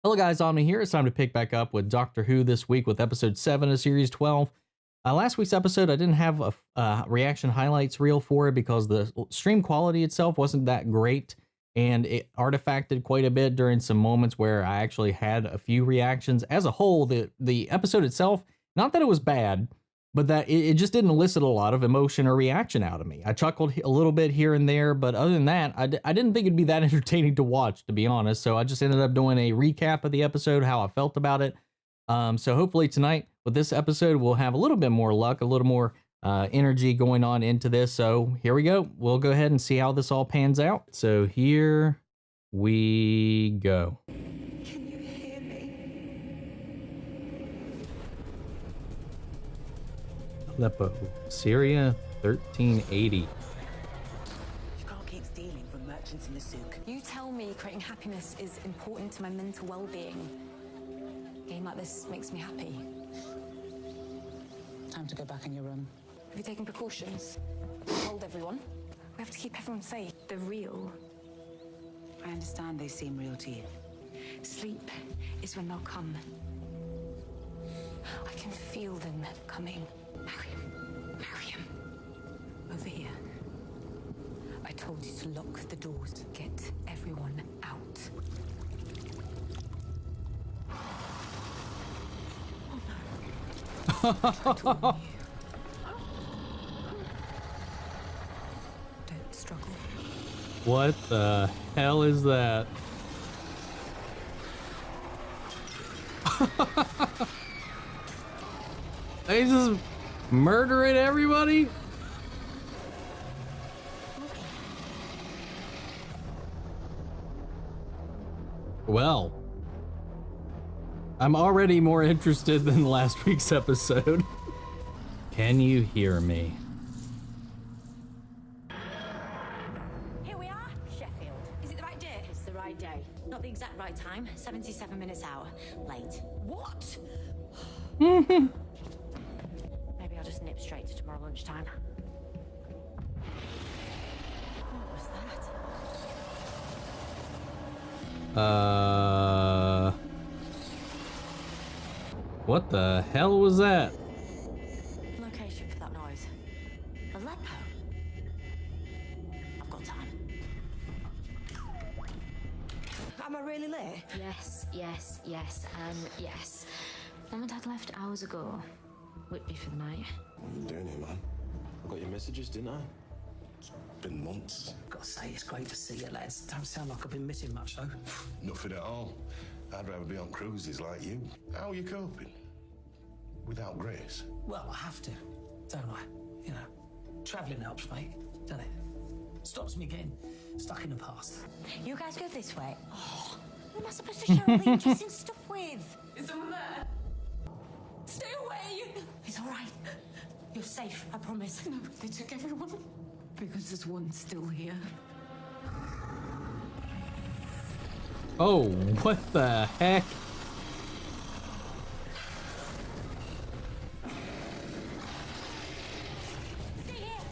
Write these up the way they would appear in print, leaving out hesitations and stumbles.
Hello guys, Omni here. It's time to pick back up with Doctor Who this week with episode 7 of series 12. Last week's episode, I didn't have a reaction highlights reel for it because the stream quality itself wasn't that great, and it artifacted quite a bit during some moments where I actually had a few reactions. As a whole, the episode itself, not that it was bad, but that it just didn't elicit a lot of emotion or reaction out of me. I chuckled a little bit here and there, but other than that, I didn't think it'd be that entertaining to watch, to be honest. So I just ended up doing a recap of the episode, how I felt about it. So hopefully tonight with this episode, we'll have a little bit more luck, a little more energy going on into this. So here we go. We'll go ahead and see how this all pans out. So here we go. Aleppo, Syria, 1380. You can't keep stealing from merchants in the souk. You tell me creating happiness is important to my mental well-being. A game like this makes me happy. Time to go back in your room. Have you taken precautions? I told everyone. We have to keep everyone safe. They're real. I understand they seem real to you. Sleep is when they'll come. I can feel them coming. Mariam. Over here. I told you to lock the doors to get everyone out. Oh no. I told you. Don't struggle. What the hell is that? They just murdering everybody? Well, I'm already more interested than last week's episode. Can you hear me? Here we are, Sheffield. Is it the right day? It's the right day. Not the exact right time. 77 minutes out. Late. What? Maybe I'll just nip straight to tomorrow lunchtime. What was that? What the hell was that? Location for that noise. Aleppo. I've got time. Am I really late? Yes. Mum and Dad left hours ago. Whitby for the night. What are you doing here, man? I got your messages, didn't I? It's been months. Gotta say, it's great to see you, lads. Don't sound like I've been missing much, though. Nothing at all. I'd rather be on cruises like you. How are you coping? Without Grace? Well, I have to, don't I? You know, travelling helps, mate, doesn't it? Stops me getting stuck in the past. You guys go this way. Oh, who am I supposed to share all the interesting stuff with? Is someone there? Stay away! It's all right. You're safe, I promise. No, they took everyone. Because there's one still here. Oh, what the heck? Stay here!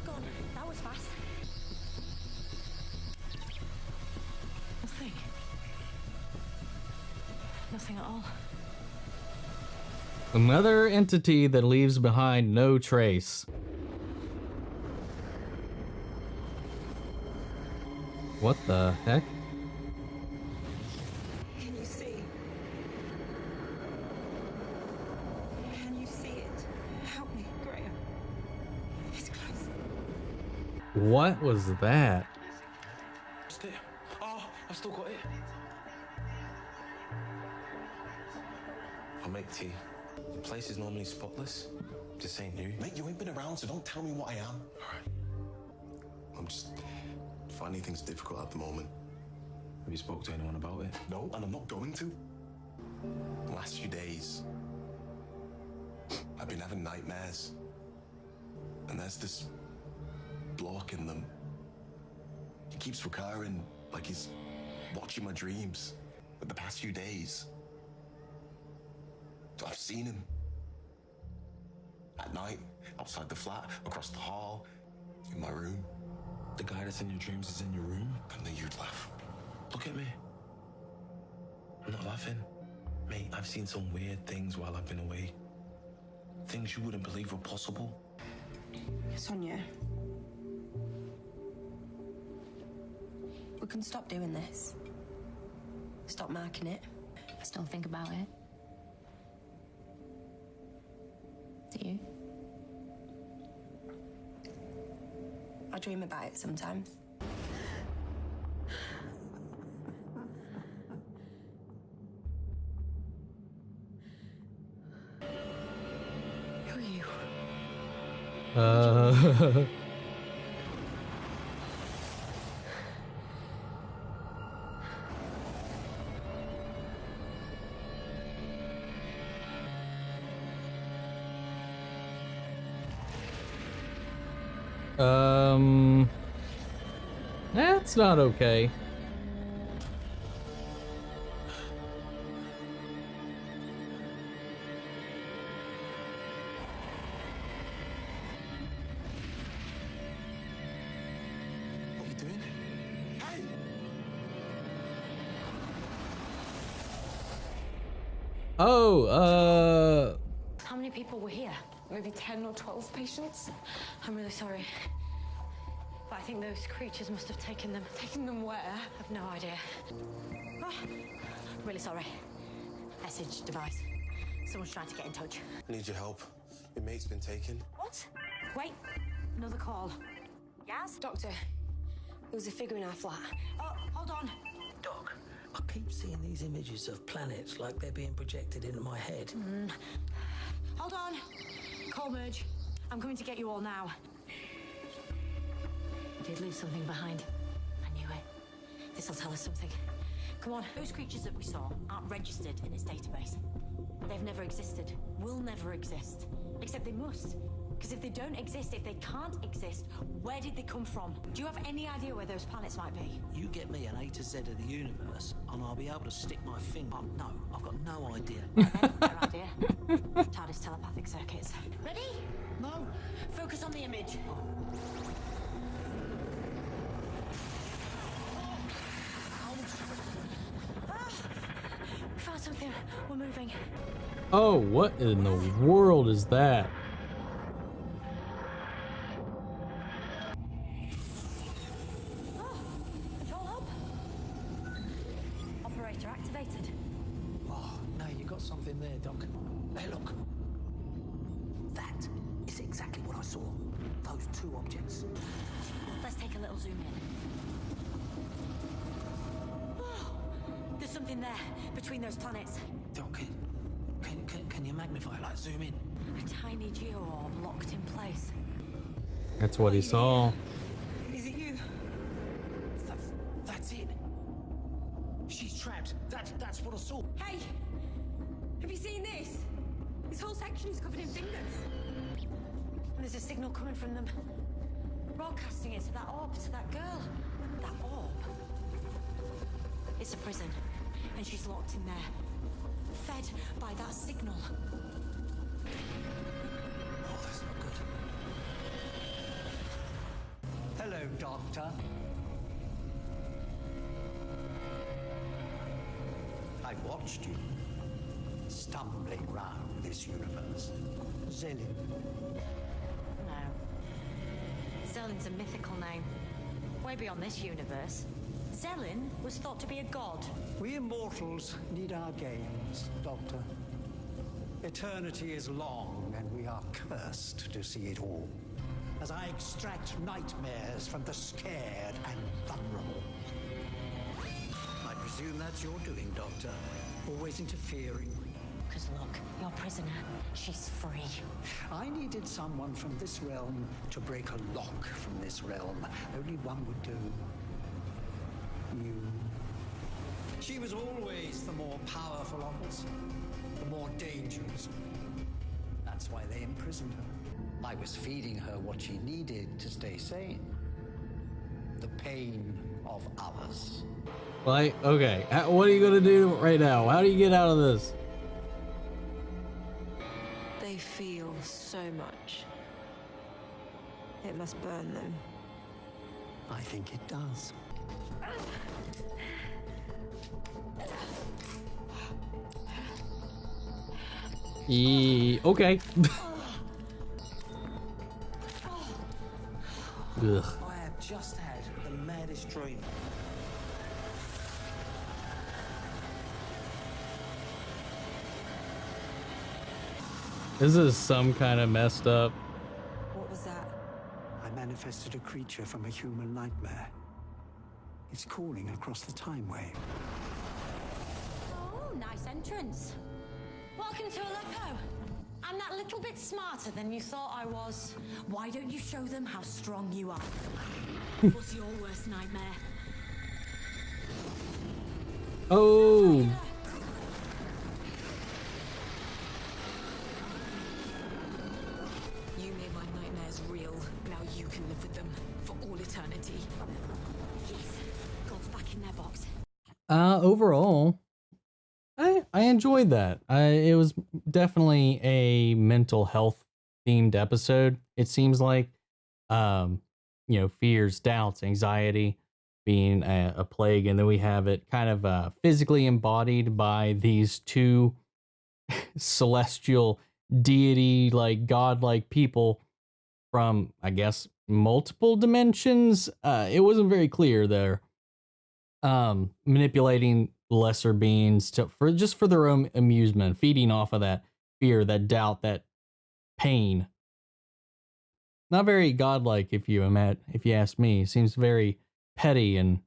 Go on, that was fast. Nothing. Nothing at all. Another entity that leaves behind no trace. What the heck? Can you see? Can you see it? Help me, Graham. It's close. What was that? Still. Oh, I've still got it. I'll make tea. The place is normally spotless. This ain't new. Mate, you ain't been around, so don't tell me what I am. All right. I'm just finding things difficult at the moment. Have you spoke to anyone about it? No, and I'm not going to. The last few days, I've been having nightmares. And there's this block in them. He keeps recurring, like he's watching my dreams. But the past few days, I've seen him. At night, outside the flat, across the hall, in my room. The guy that's in your dreams is in your room? And then you'd laugh. Look at me. I'm not laughing. Mate, I've seen some weird things while I've been away. Things you wouldn't believe were possible. Sonia, we can stop doing this. Stop marking it. I still think about it. Do you? I dream about it sometimes. Who are you? That's not okay. What are you doing? Hey! Oh, How many people were here? Maybe 10 or 12 patients? I'm really sorry. But I think those creatures must have taken them. Taking them where? I've no idea. Ah, really sorry. Message device. Someone's trying to get in touch. I need your help. Your mate's been taken. What? Wait. Another call. Yes? Doctor, there was a figure in our flat. Oh, hold on. Doc, I keep seeing these images of planets like they're being projected into my head. Hold on. Call merge. I'm coming to get you all now. Did leave something behind. I knew it. This'll tell us something. Come on. Those creatures that we saw aren't registered in its database. They've never existed. Will never exist. Except they must. Because if they don't exist, if they can't exist, where did they come from? Do you have any idea where those planets might be? You get me an A to Z of the universe, and I'll be able to stick my finger. Oh, no, I've got no idea. Better idea. TARDIS telepathic circuits. Ready? No. Focus on the image. We found something. We're moving. oh, what in the world is that? Control hub. Operator activated. Oh, no, you got something there, Doc. Hey, look. That is exactly what I saw. Those two objects. Let's take a little zoom in. Oh, there's something there between those planets. Doc, can you magnify it, like zoom in? A tiny geo-orb locked in place. That's what he saw. Is it you? That's it. She's trapped. That's what I saw. Hey! Have you seen this? This whole section is covered in fingers. And there's a signal coming from them. Broadcasting it to that orb, to that girl. That orb. It's a prison. And she's locked in there. Fed by that signal. Oh, that's not good. Hello, Doctor. I watched you stumbling round this universe. Zelin. No. Zelin's a mythical name. Way beyond this universe. Zelin was thought to be a god. We immortals need our games, Doctor. Eternity is long, and we are cursed to see it all. As I extract nightmares from the scared and vulnerable. I presume that's your doing, Doctor. Always interfering. Because look, your prisoner, she's free. I needed someone from this realm to break a lock from this realm. Only one would do. You. She was always the more powerful of us, the more dangerous. That's why they imprisoned her. I was feeding her what she needed to stay sane. The pain of others. Like, okay, what are you gonna do right now? How do you get out of this? They feel so much. It must burn them. I think it does. Okay. Ugh. I have just had the maddest dream. This is some kind of messed up. What was that? I manifested a creature from a human nightmare. It's calling across the time wave. Oh, nice entrance. Welcome to Aleppo. I'm that little bit smarter than you thought I was. Why don't you show them how strong you are? What's your worst nightmare? Oh. You made my nightmares real. Now you can live with them for all eternity. Yes. God's back in their box. Overall, I enjoyed that. It was definitely a mental health themed episode. It seems like, fears, doubts, anxiety being a plague, and then we have it kind of physically embodied by these two celestial deity, like godlike people from, I guess, multiple dimensions. It wasn't very clear there. Manipulating lesser beings for their own amusement, feeding off of that fear, that doubt, that pain. Not very godlike, if you ask me. Seems very petty and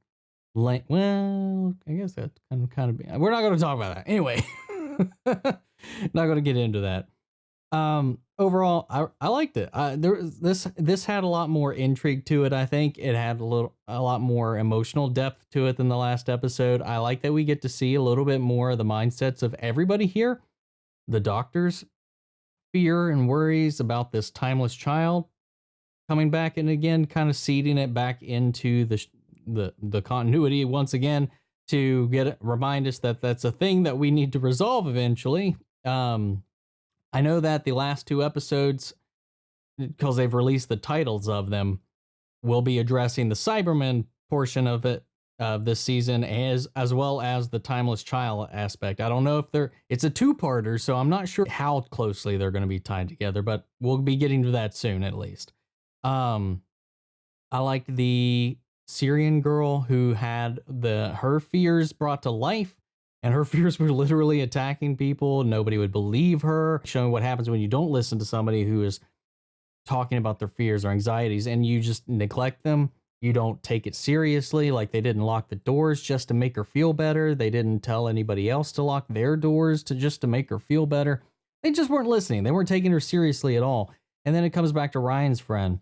well, I guess that's kind of. We're not going to talk about that anyway. Not going to get into that. Overall, I liked it. This had a lot more intrigue to it. I think it had a lot more emotional depth to it than the last episode. I like that we get to see a little bit more of the mindsets of everybody here. The doctor's fear and worries about this timeless child coming back, and again, kind of seeding it back into the continuity once again to remind us that that's a thing that we need to resolve eventually. I know that the last two episodes, because they've released the titles of them, will be addressing the Cybermen portion of it this season, as well as the timeless child aspect. I don't know if it's a two-parter, so I'm not sure how closely they're going to be tied together, but we'll be getting to that soon at least. I liked the Syrian girl who had her fears brought to life. And her fears were literally attacking people. Nobody would believe her, showing what happens when you don't listen to somebody who is talking about their fears or anxieties and you just neglect them. You don't take it seriously. Like, they didn't lock the doors just to make her feel better. They didn't tell anybody else to lock their doors just to make her feel better. They just weren't listening. They weren't taking her seriously at all. And then it comes back to Ryan's friend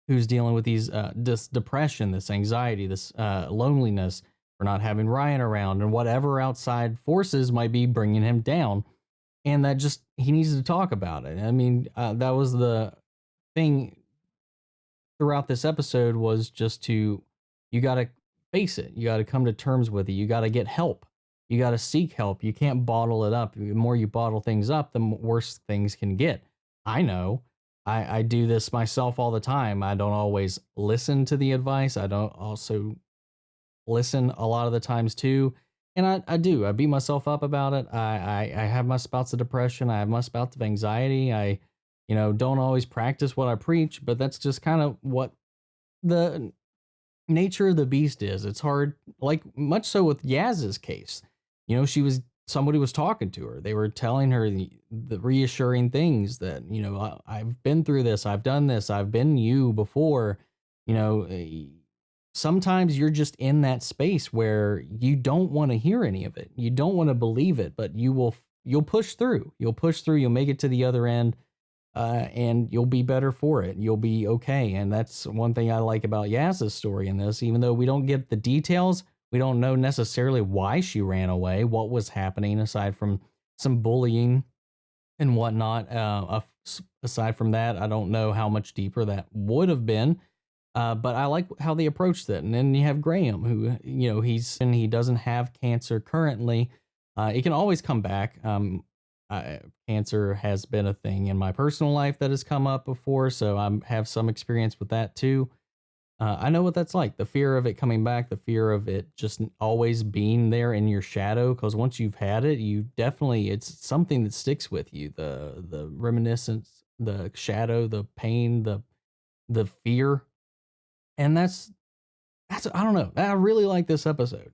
who's dealing with this depression, this anxiety, this loneliness, for not having Ryan around and whatever outside forces might be bringing him down. And that he needs to talk about it. I mean, that was the thing throughout this episode, was you got to face it. You got to come to terms with it. You got to get help. You got to seek help. You can't bottle it up. The more you bottle things up, the worse things can get. I know. I do this myself all the time. I don't always listen to the advice. I don't also listen a lot of the times too, and I do. I beat myself up about it. I have my spouts of depression. I have my spouts of anxiety. I don't always practice what I preach, but that's just kind of what the nature of the beast is. It's hard, like much so with Yaz's case. Somebody was talking to her. They were telling her the reassuring things that, I've been through this, I've done this, I've been you before. Sometimes you're just in that space where you don't want to hear any of it. You don't want to believe it, but you'll push through. You'll push through. You'll make it to the other end, and you'll be better for it. You'll be okay. And that's one thing I like about Yaz's story in this. Even though we don't get the details, we don't know necessarily why she ran away, what was happening aside from some bullying and whatnot. Aside from that, I don't know how much deeper that would have been. But I like how they approached it. And then you have Graham, who, he doesn't have cancer currently. It can always come back. Cancer has been a thing in my personal life that has come up before, so I have some experience with that too. I know what that's like. The fear of it coming back, the fear of it just always being there in your shadow. Because once you've had it, you definitely, it's something that sticks with you. The reminiscence, the shadow, the pain, the fear. And that's, I don't know. I really like this episode.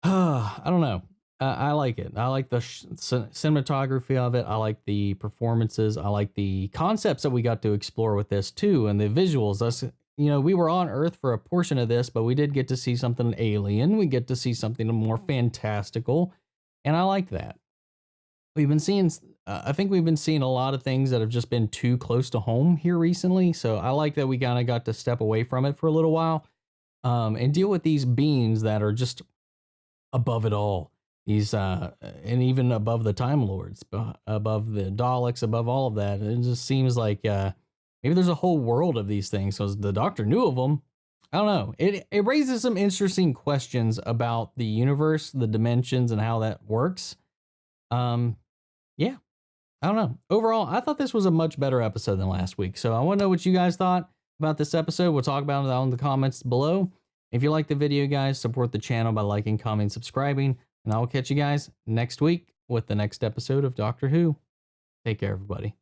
I don't know. I like it. I like the cinematography of it. I like the performances. I like the concepts that we got to explore with this too, and the visuals. Us, we were on Earth for a portion of this, but we did get to see something alien. We get to see something more fantastical, and I like that. We've been seeing. I think we've been seeing a lot of things that have just been too close to home here recently. So I like that we kind of got to step away from it for a little while, and deal with these beings that are just above it all. He's and even above the Time Lords, above the Daleks, above all of that. It just seems like maybe there's a whole world of these things. So the Doctor knew of them. I don't know. It raises some interesting questions about the universe, the dimensions, and how that works. Yeah, I don't know. Overall, I thought this was a much better episode than last week. So I want to know what you guys thought about this episode. We'll talk about it down in the comments below. If you like the video, guys, support the channel by liking, commenting, subscribing. And I'll catch you guys next week with the next episode of Doctor Who. Take care, everybody.